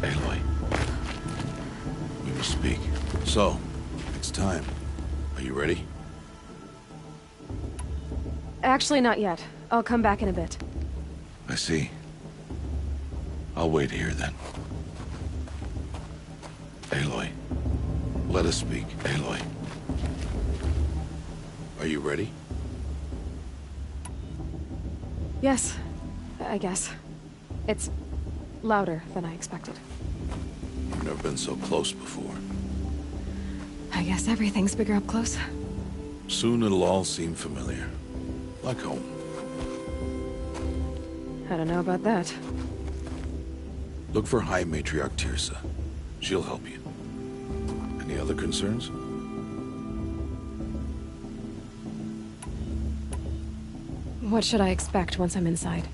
Aloy, we will speak. So, it's time. Are you ready? Actually, not yet. I'll come back in a bit. I see. I'll wait here then. Aloy, let us speak. Aloy. Are you ready? Yes, I guess. It's louder than I expected. You've never been so close before. I guess everything's bigger up close. Soon it'll all seem familiar. Like home. I don't know about that. Look for High Matriarch Tirsa. She'll help you. Any other concerns? What should I expect once I'm inside?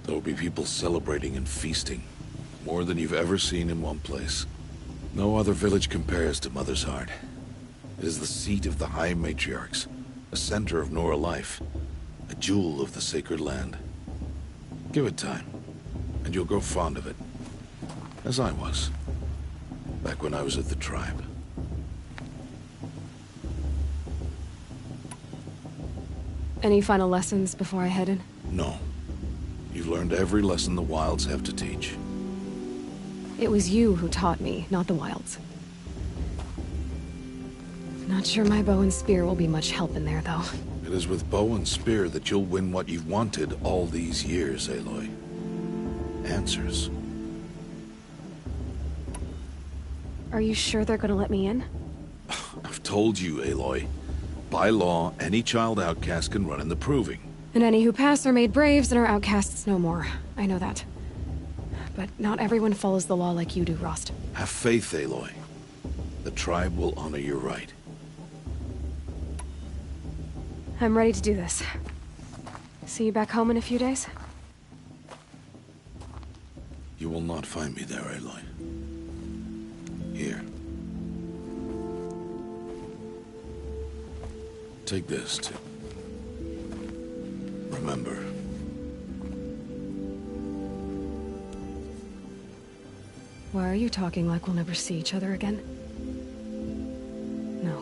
There'll be people celebrating and feasting. More than you've ever seen in one place. No other village compares to Mother's Heart. It is the seat of the High Matriarchs, a center of Nora life, a jewel of the sacred land. Give it time, and you'll grow fond of it. As I was, back when I was at the tribe. Any final lessons before I head in? No. You've learned every lesson the Wilds have to teach. It was you who taught me, not the Wilds. Not sure my bow and spear will be much help in there, though. It is with bow and spear that you'll win what you've wanted all these years, Aloy. Answers. Are you sure they're gonna let me in? I've told you, Aloy. By law, any child outcast can run in the Proving. And any who pass are made braves and are outcasts no more. I know that. But not everyone follows the law like you do, Rost. Have faith, Aloy. The tribe will honor your right. I'm ready to do this. See you back home in a few days? You will not find me there, Aloy. Here. Take this, too. Remember. Why are you talking like we'll never see each other again? No.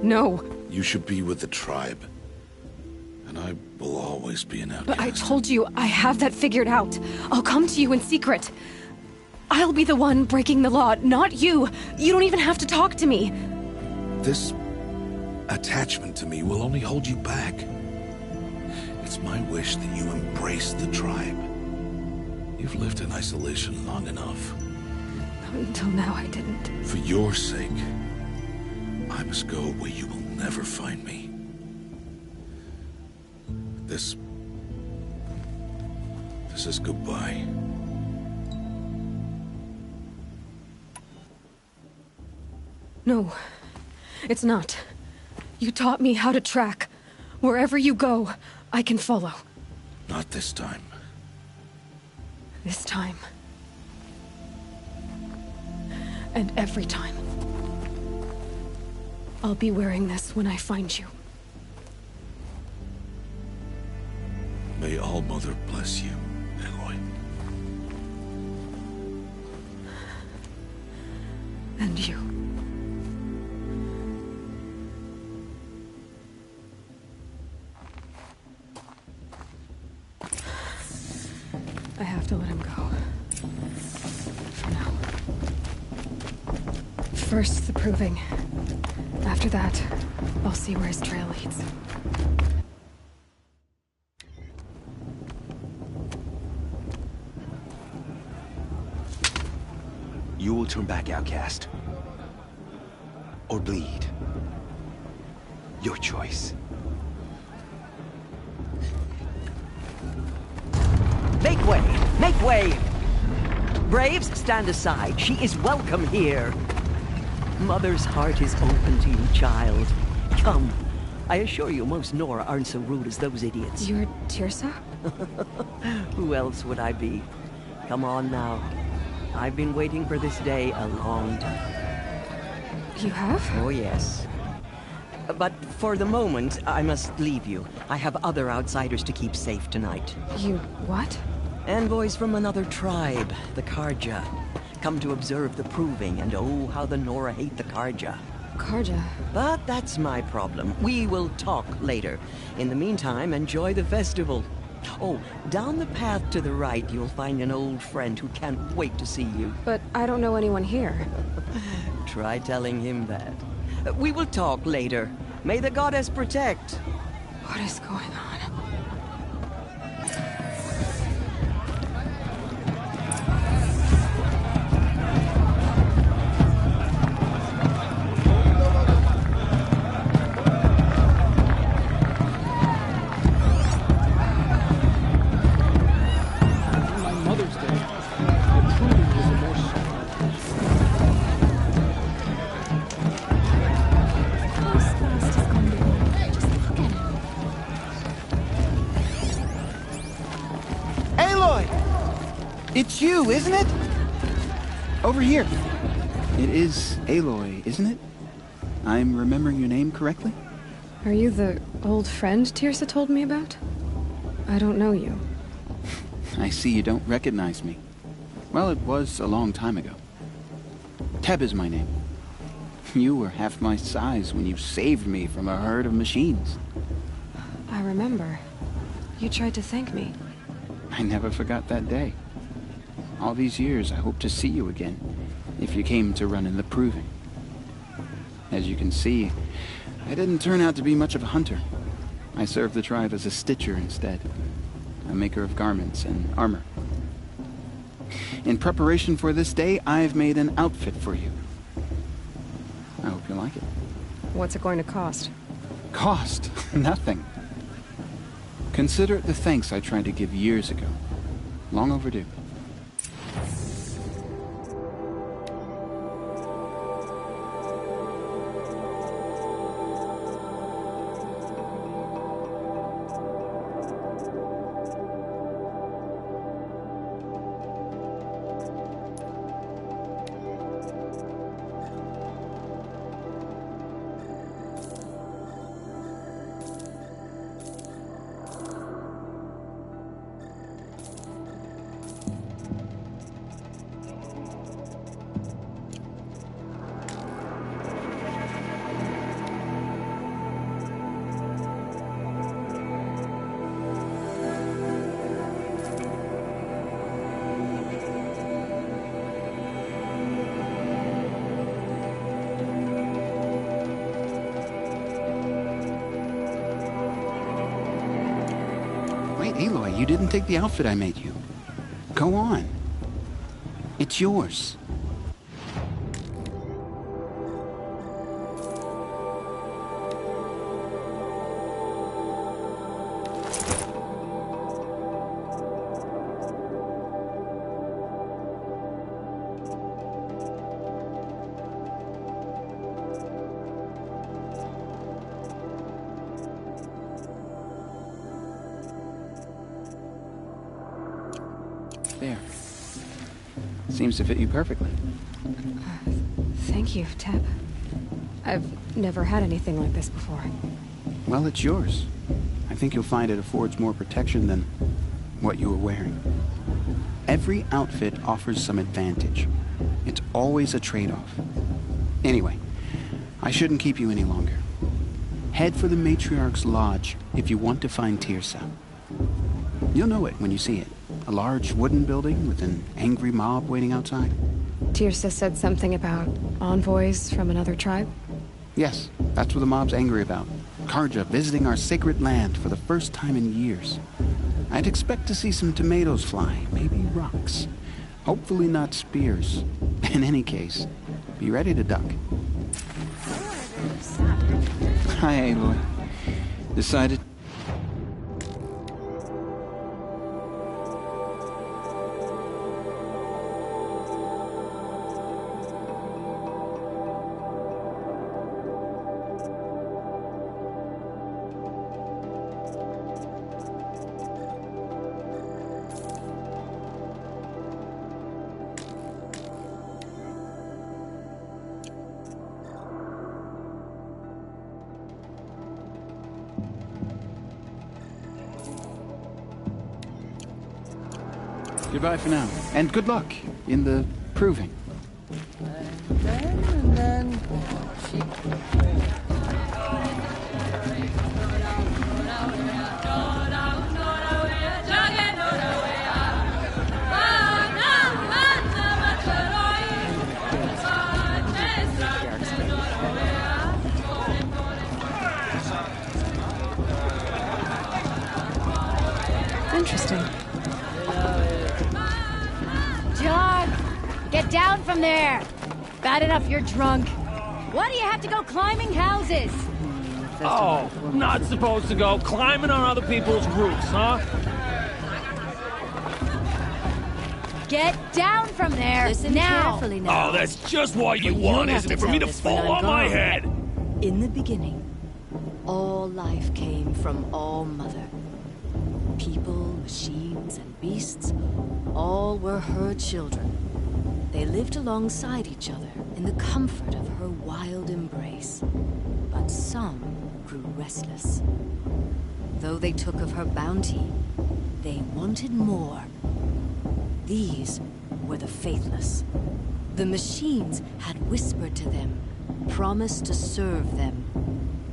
No! You should be with the tribe. And I will always be an outcast. But I told you, I have that figured out. I'll come to you in secret. I'll be the one breaking the law, not you. You don't even have to talk to me. This attachment to me will only hold you back. It's my wish that you embrace the tribe. You've lived in isolation long enough. Until now, I didn't. For your sake, I must go where you will never find me. This is goodbye. No, it's not. You taught me how to track. Wherever you go, I can follow. Not this time. This time. And every time. I'll be wearing this when I find you. May All-Mother bless you, Aloy. And you. I have to let him go. For now. First, the Proving. After that, I'll see where his trail leads. You will turn back, outcast. Or bleed. Your choice. Make way! Make way! Braves, stand aside. She is welcome here. Mother's heart is open to you, child. Come. I assure you, most Nora aren't so rude as those idiots. You're Tirsa? Who else would I be? Come on now. I've been waiting for this day a long time. You have? Oh, yes. But for the moment, I must leave you. I have other outsiders to keep safe tonight. You what? Envoys from another tribe, the Karja, come to observe the proving, and oh, how the Nora hate the Karja. Karja. But that's my problem. We will talk later. In the meantime, enjoy the festival. Oh, down the path to the right, you'll find an old friend who can't wait to see you. But I don't know anyone here. Try telling him that. We will talk later. May the goddess protect. What is going on? It's you, isn't it? Over here. It is Aloy, isn't it? I'm remembering your name correctly? Are you the old friend Tirsa told me about? I don't know you. I see you don't recognize me. Well, it was a long time ago. Teb is my name. You were half my size when you saved me from a herd of machines. I remember. You tried to thank me. I never forgot that day. All these years, I hope to see you again, if you came to run in the proving. As you can see, I didn't turn out to be much of a hunter. I served the tribe as a stitcher instead, a maker of garments and armor. In preparation for this day, I've made an outfit for you. I hope you like it. What's it going to cost? Cost? Nothing. Consider it the thanks I tried to give years ago. Long overdue. Wait, Aloy, you didn't take the outfit I made you. Go on. It's yours. There. Seems to fit you perfectly. Thank you, Teb. I've never had anything like this before. Well, it's yours. I think you'll find it affords more protection than what you were wearing. Every outfit offers some advantage. It's always a trade-off. Anyway, I shouldn't keep you any longer. Head for the Matriarch's Lodge if you want to find Tirsa. You'll know it when you see it. A large wooden building with an angry mob waiting outside. Tirsa said something about envoys from another tribe? Yes, that's what the mob's angry about. Karja visiting our sacred land for the first time in years. I'd expect to see some tomatoes fly, maybe rocks. Hopefully not spears. In any case, be ready to duck. Hi, Aloy. Decided... Goodbye for now. And good luck in the proving. And then she... Interesting. John, get down from there. Bad enough you're drunk. Why do you have to go climbing houses? Oh, not supposed to go climbing on other people's roofs, huh? Get down from there. Listen now. carefully now. Oh, that's just what you But want, you'll isn't have it? For me tell to this when fall I'm on my gone. head. In the beginning, all life came from All Mother. People, machines, and beasts, all were her children. They lived alongside each other in the comfort of her wild embrace. But some grew restless. Though they took of her bounty, they wanted more. These were the faithless. The machines had whispered to them, promised to serve them,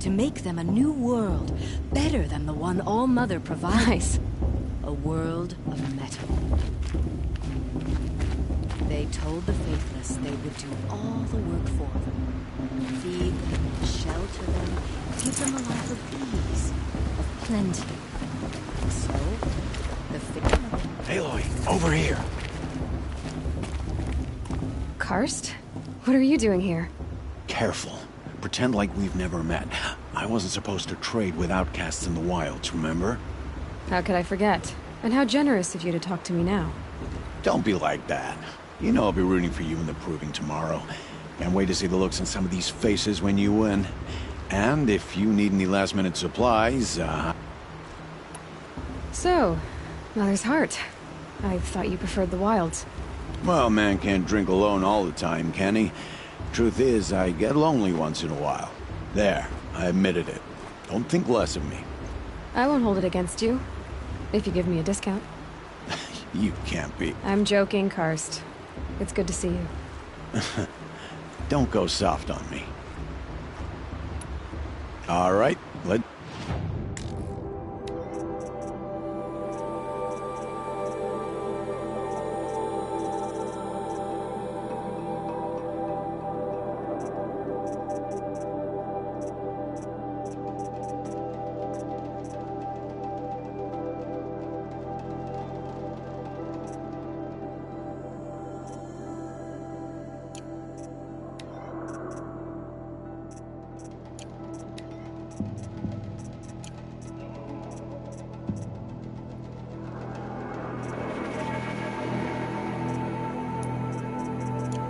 to make them a new world, better than the one All Mother provides. Nice. A world of metal. They told the faithless they would do all the work for them. Feed them, shelter them, give them a life of ease, of plenty. And so, the faithless... Aloy, over here. Karst? What are you doing here? Careful. Pretend like we've never met. I wasn't supposed to trade with outcasts in the wilds, remember? How could I forget? And how generous of you to talk to me now. Don't be like that. You know I'll be rooting for you in the proving tomorrow. Can't wait to see the looks on some of these faces when you win. And if you need any last-minute supplies, So, Mother's Heart. I thought you preferred the wilds. well, man can't drink alone all the time, can he? Truth is, I get lonely once in a while. There, I admitted it. Don't think less of me. I won't hold it against you. If you give me a discount. You can't be. I'm joking, Karst. It's good to see you. Don't go soft on me. All right, let...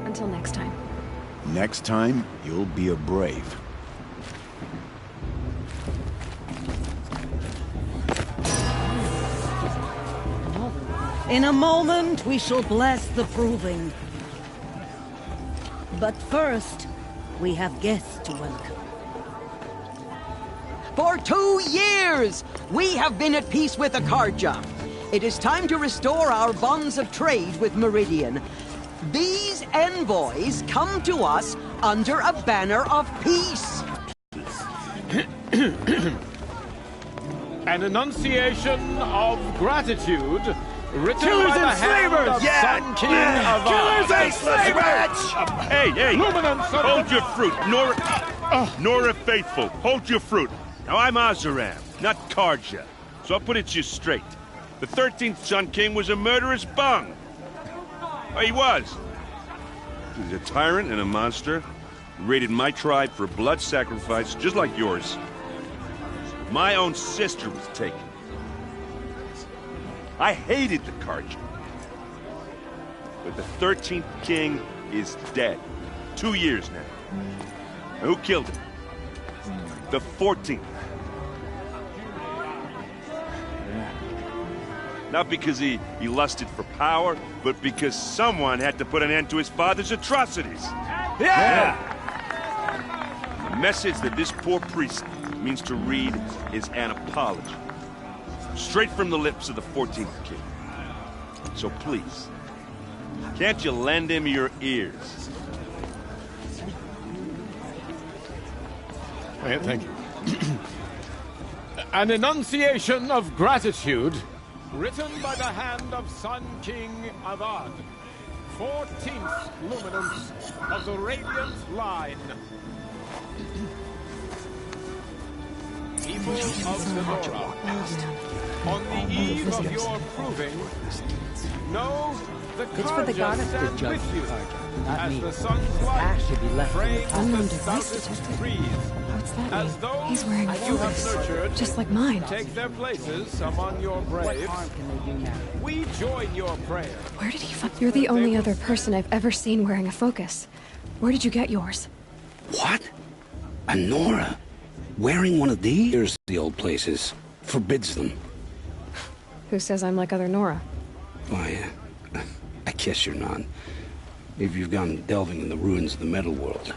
Until next time. Next time, you'll be a brave. In a moment, we shall bless the proving. But first, we have guests to welcome. For 2 years, we have been at peace with Akarja. It is time to restore our bonds of trade with Meridian. These envoys come to us under a banner of peace. An enunciation of gratitude written Killers by the and hand slavers! of Yeah! Sun King of Killers and slavers! Hey! Luminance of Hold your fruit, Nora Faithful. Hold your fruit. Now, I'm Azaram, not Karja. So I'll put it to you straight. The 13th Sun King was a murderous bung. Oh, he was. He's a tyrant and a monster. He raided my tribe for blood sacrifice, just like yours. My own sister was taken. I hated the Karja. But the 13th king is dead. 2 years now. Now, who killed him? The 14th. Not because he lusted for power, but because someone had to put an end to his father's atrocities. Yeah! The message that this poor priest means to read is an apology. Straight from the lips of the 14th king. So please, can't you lend him your ears? Thank you. An enunciation of gratitude written by the hand of Sun King Avad, 14th luminance of the Radiant Line. People of Sonora, on the eve of your proving, know the Carja stand with you as the sun's light frames the stoutest trees. What's that As mean? those He's wearing a you have focus, nurtured just like mine. take their places among your braves. We join your prayer. Where did he find? You're the only other person I've ever seen wearing a focus. Where did you get yours? What? A Nora? Wearing one of these? Here's the old places. Forbids them. Who says I'm like other Nora? Why, I guess you're not. If you've gone delving in the ruins of the metal world.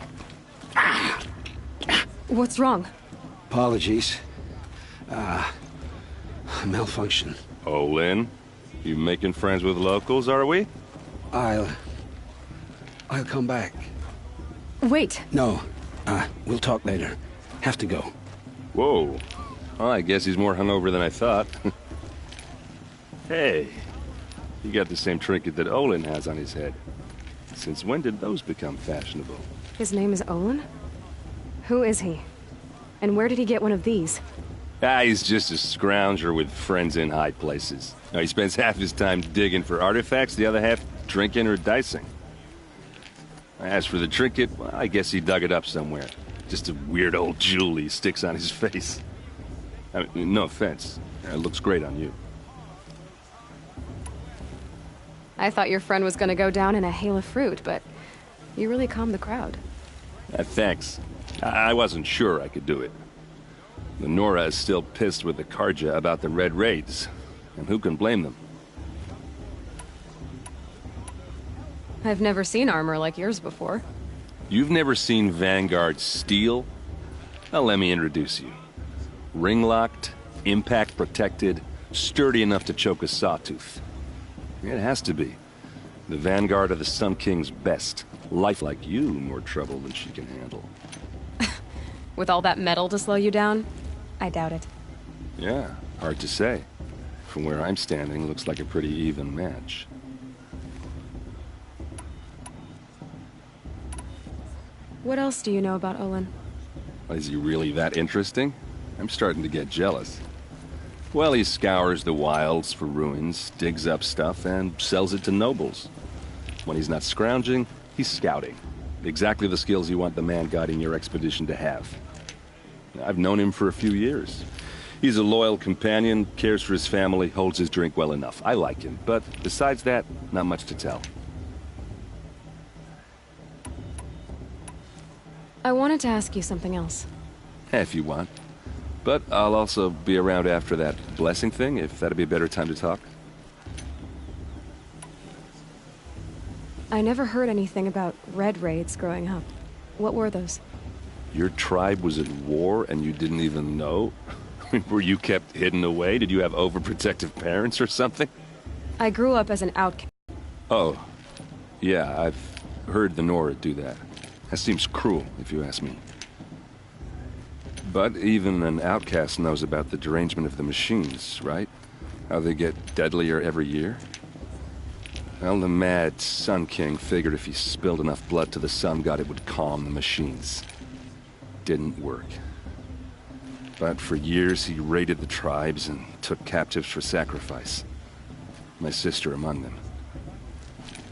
What's wrong? Apologies. Malfunction. Oh, Lynn, you making friends with locals, are we? I'll come back. Wait. No, we'll talk later. Have to go. Whoa. Well, I guess he's more hungover than I thought. Hey, you got the same trinket that Olin has on his head. Since when did those become fashionable? His name is Olin? Who is he? And where did he get one of these? He's just a scrounger with friends in high places. Now, he spends half his time digging for artifacts, the other half drinking or dicing. As for the trinket, well, I guess he dug it up somewhere. Just a weird old jewel he sticks on his face. I mean, no offense. It looks great on you. I thought your friend was gonna go down in a hail of fruit, but you really calmed the crowd. Thanks. I wasn't sure I could do it. The Nora is still pissed with the Carja about the Red Raids, and who can blame them? I've never seen armor like yours before. You've never seen Vanguard steel? Well, let me introduce you. Ring-locked, impact-protected, sturdy enough to choke a sawtooth. It has to be. The Vanguard of the Sun King's best. Life like you, more trouble than she can handle. With all that metal to slow you down? I doubt it. Yeah, hard to say. From where I'm standing, looks like a pretty even match. What else do you know about Olin? Is he really that interesting? I'm starting to get jealous. Well, he scours the wilds for ruins, digs up stuff, and sells it to nobles. When he's not scrounging, he's scouting. Exactly the skills you want the man guiding your expedition to have. I've known him for a few years. He's a loyal companion, cares for his family, holds his drink well enough. I like him, but besides that, not much to tell. I wanted to ask you something else. If you want. But I'll also be around after that blessing thing, if that'd be a better time to talk. I never heard anything about Red Raids growing up. What were those? Your tribe was at war and you didn't even know? Were you kept hidden away? Did you have overprotective parents or something? I grew up as an outcast. Oh. Yeah, I've heard the Nora do that. That seems cruel, if you ask me. But even an outcast knows about the derangement of the machines, right? How they get deadlier every year? Well, the mad Sun King figured if he spilled enough blood to the Sun God, it would calm the machines. Didn't work. But for years, he raided the tribes and took captives for sacrifice. My sister among them.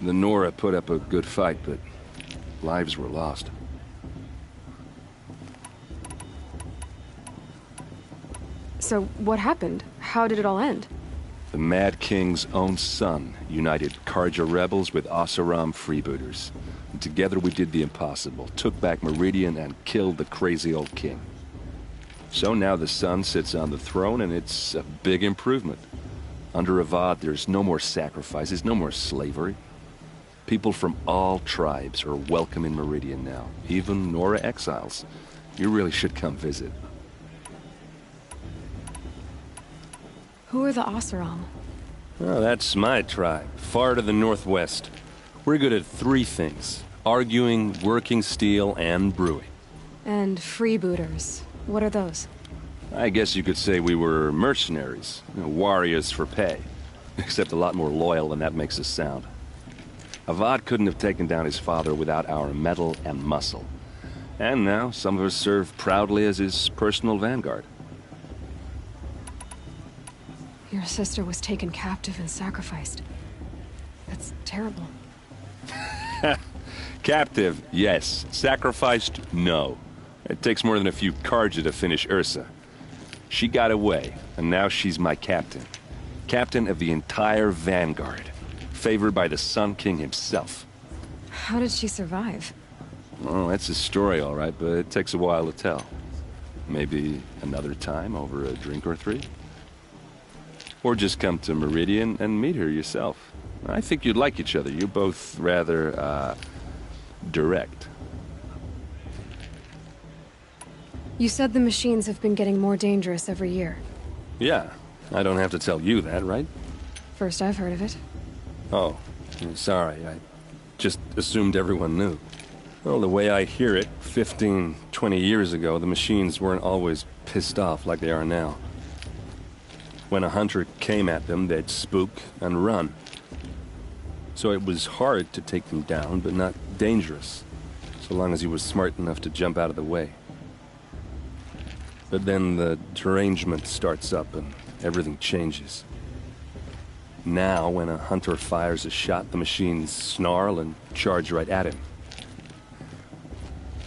The Nora put up a good fight, but lives were lost. So, what happened? How did it all end? The Mad King's own son united Carja rebels with Oseram freebooters. And together we did the impossible, took back Meridian and killed the crazy old king. So now the son sits on the throne and it's a big improvement. Under Avad, there's no more sacrifices, no more slavery. People from all tribes are welcome in Meridian now, even Nora exiles. You really should come visit. Who are the Oseram? Oh, that's my tribe, far to the northwest. We're good at three things: arguing, working steel, and brewing. And freebooters. What are those? I guess you could say we were mercenaries, warriors for pay. Except a lot more loyal than that makes us sound. Avad couldn't have taken down his father without our metal and muscle. And now, some of us serve proudly as his personal vanguard. Your sister was taken captive and sacrificed. That's terrible. Captive, yes. Sacrificed, no. It takes more than a few Karja to finish Ursa. She got away, and now she's my captain. Captain of the entire vanguard. Favored by the Sun King himself. How did she survive? Oh, that's a story, all right, but it takes a while to tell. Maybe another time over a drink or three? Or just come to Meridian and meet her yourself. I think you'd like each other. You're both rather, direct. You said the machines have been getting more dangerous every year. Yeah, I don't have to tell you that, right? First I've heard of it. Oh, sorry. I just assumed everyone knew. Well, the way I hear it, 15, 20 years ago, the machines weren't always pissed off like they are now. When a hunter came at them, they'd spook and run. So it was hard to take them down, but not dangerous, so long as he was smart enough to jump out of the way. But then the derangement starts up and everything changes. Now, when a hunter fires a shot, the machines snarl and charge right at him.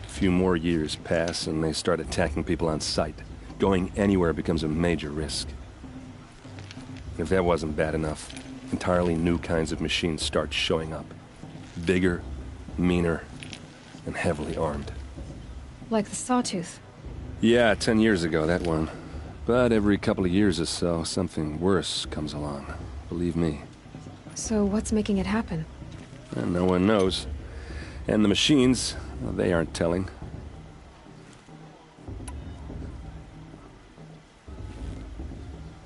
A few more years pass and they start attacking people on sight. Going anywhere becomes a major risk. If that wasn't bad enough, entirely new kinds of machines start showing up. Bigger, meaner, and heavily armed. Like the Sawtooth. Yeah, 10 years ago, that one. But every couple of years or so, something worse comes along. Believe me. So what's making it happen? And no one knows. And the machines, well, they aren't telling.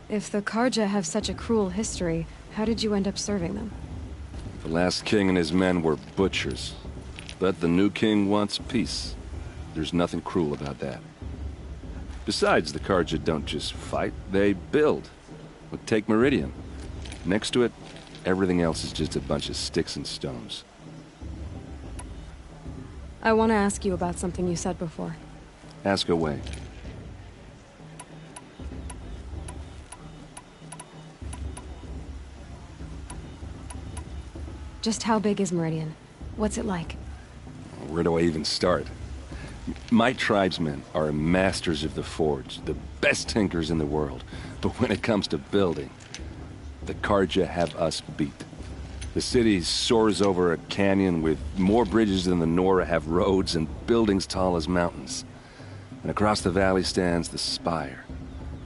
If the Karja have such a cruel history, how did you end up serving them? The last king and his men were butchers. But the new king wants peace. There's nothing cruel about that. Besides, the Karja don't just fight, they build. But take Meridian. Next to it, everything else is just a bunch of sticks and stones. I want to ask you about something you said before. Ask away. Just how big is Meridian? What's it like? Where do I even start? My tribesmen are masters of the forge, the best tinkers in the world. But when it comes to building, the Karja have us beat. The city soars over a canyon with more bridges than the Nora have roads and buildings tall as mountains. And across the valley stands the spire,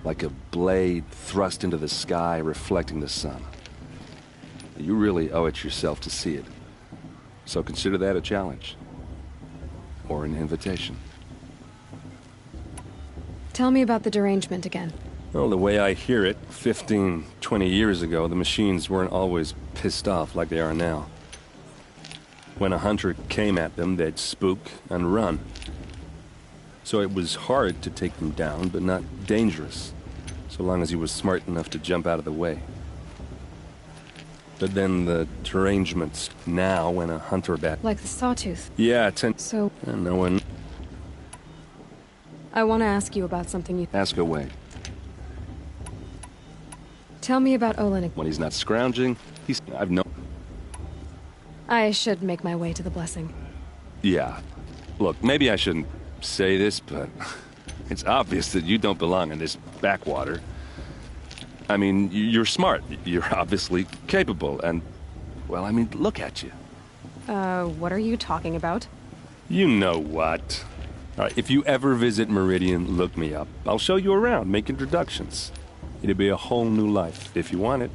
like a blade thrust into the sky reflecting the sun. You really owe it yourself to see it. So consider that a challenge. Or an invitation. Tell me about the derangement again. Well, the way I hear it, 15, 20 years ago, the machines weren't always pissed off like they are now. When a hunter came at them, they'd spook and run. So it was hard to take them down, but not dangerous, so long as he was smart enough to jump out of the way. But then the derangements now when a hunter Like the Sawtooth. Yeah, So... And no one... I want to ask you about something you... Ask away. Tell me about Olin. When he's not scrounging, I've no... I should make my way to the blessing. Yeah. Look, maybe I shouldn't say this, but... it's obvious that you don't belong in this backwater. I mean, you're smart. You're obviously capable, and... Well, I mean, look at you. What are you talking about? You know what. All right, if you ever visit Meridian, look me up. I'll show you around, make introductions. It'll be a whole new life, if you want it.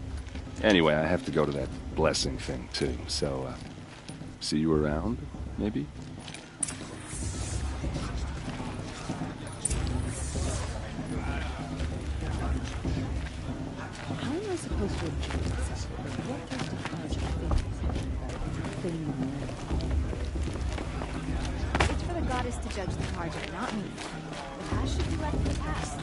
Anyway, I have to go to that blessing thing, too, so, see you around, maybe? How am I supposed to... is to judge the Carja, not me. The past should be left in the past.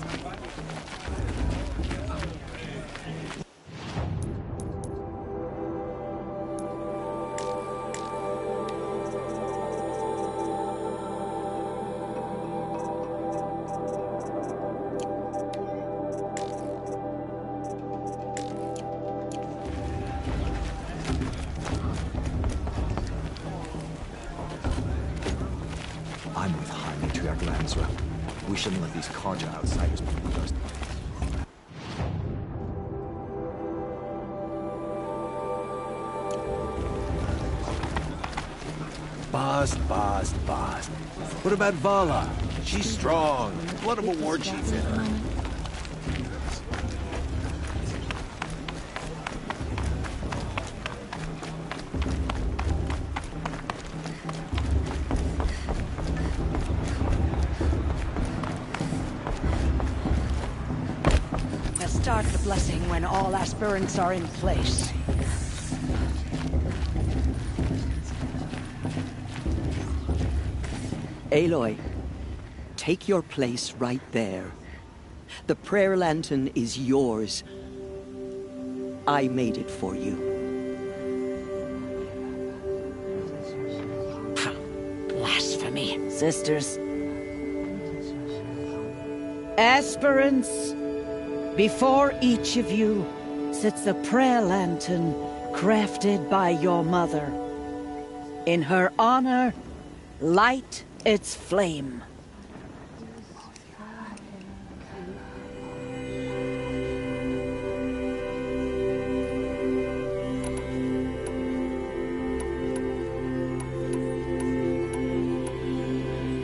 I'm with High Matriarch Lansra. We shouldn't let these Carja outsiders pollute us. Bast. What about Vala? She's strong. Blood of a war chief in her. Start the blessing when all aspirants are in place. Aloy, take your place right there. The prayer lantern is yours. I made it for you. Blasphemy. Sisters. Aspirants, before each of you sits a prayer lantern crafted by your mother. In her honor, light its flame.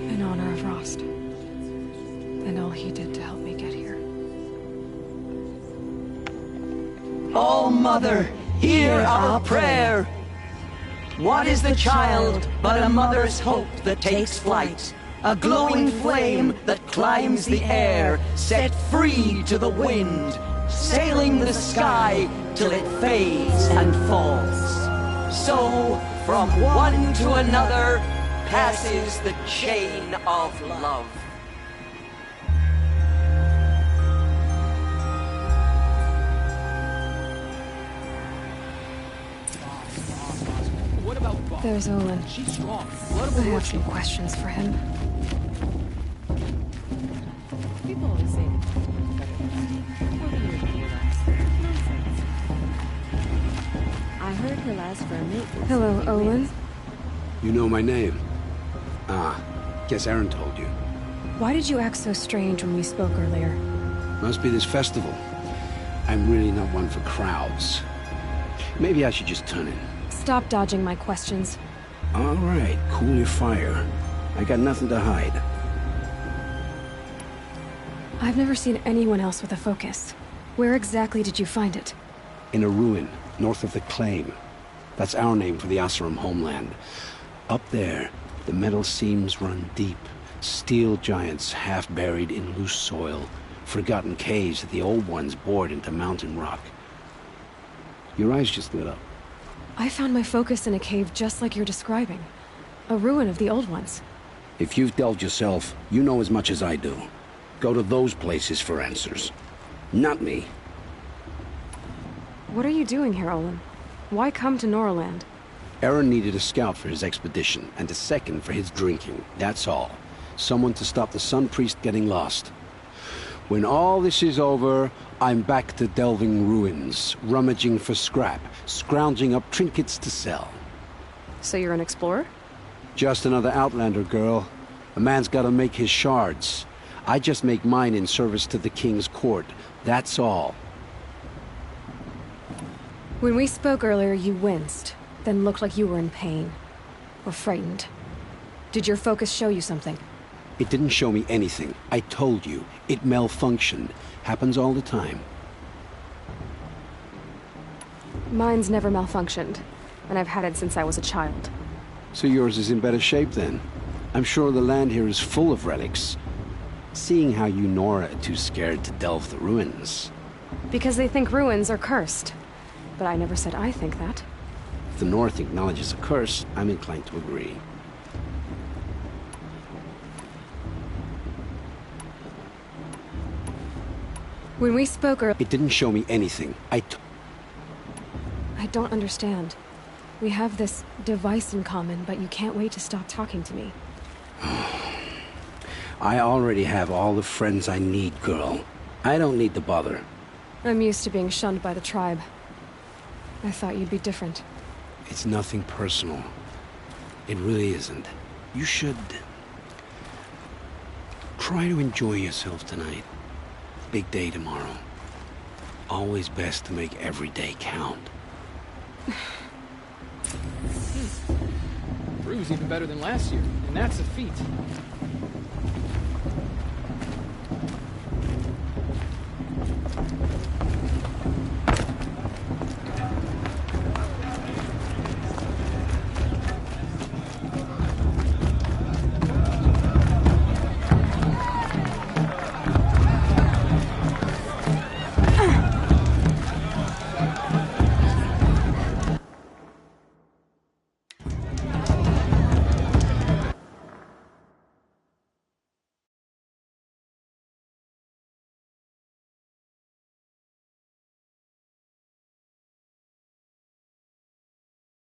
In honor of Rost, and all he did to help me get here. All Mother, hear our prayer. What is the child but a mother's hope that takes flight? A glowing flame that climbs the air, set free to the wind, sailing the sky till it fades and falls. So, from one to another, passes the chain of love. There's Olin. She's strong. I have some questions for him. People always say I heard he'll ask for a mate. Hello, Olin. You know my name? Ah, guess Aaron told you. Why did you act so strange when we spoke earlier? Must be this festival. I'm really not one for crowds. Maybe I should just turn in. Stop dodging my questions. All right, cool your fire. I got nothing to hide. I've never seen anyone else with a focus. Where exactly did you find it? In a ruin, north of the Claim. That's our name for the Oseram homeland. Up there, the metal seams run deep. Steel giants half buried in loose soil. Forgotten caves that the old ones bored into mountain rock. Your eyes just lit up. I found my focus in a cave just like you're describing. A ruin of the old ones. If you've delved yourself, you know as much as I do. Go to those places for answers. Not me. What are you doing here, Olin? Why come to Norland? Aaron needed a scout for his expedition, and a second for his drinking. That's all. Someone to stop the Sun Priest getting lost. When all this is over, I'm back to delving ruins, rummaging for scrap, scrounging up trinkets to sell. So you're an explorer? Just another Outlander, girl. A man's gotta make his shards. I just make mine in service to the King's court. That's all. When we spoke earlier, you winced, then looked like you were in pain. Or frightened. Did your focus show you something? It didn't show me anything. I told you. It malfunctioned. Happens all the time. Mine's never malfunctioned, and I've had it since I was a child. So yours is in better shape then. I'm sure the land here is full of relics. Seeing how you Nora are too scared to delve the ruins. Because they think ruins are cursed. But I never said I think that. If the North acknowledges a curse, I'm inclined to agree. When we spoke earlier... It didn't show me anything. I don't understand. We have this device in common, but you can't wait to stop talking to me. I already have all the friends I need, girl. I don't need the bother. I'm used to being shunned by the tribe. I thought you'd be different. It's nothing personal. It really isn't. You should... try to enjoy yourself tonight. Big day tomorrow. Always best to make every day count. Brew's even better than last year, and that's a feat.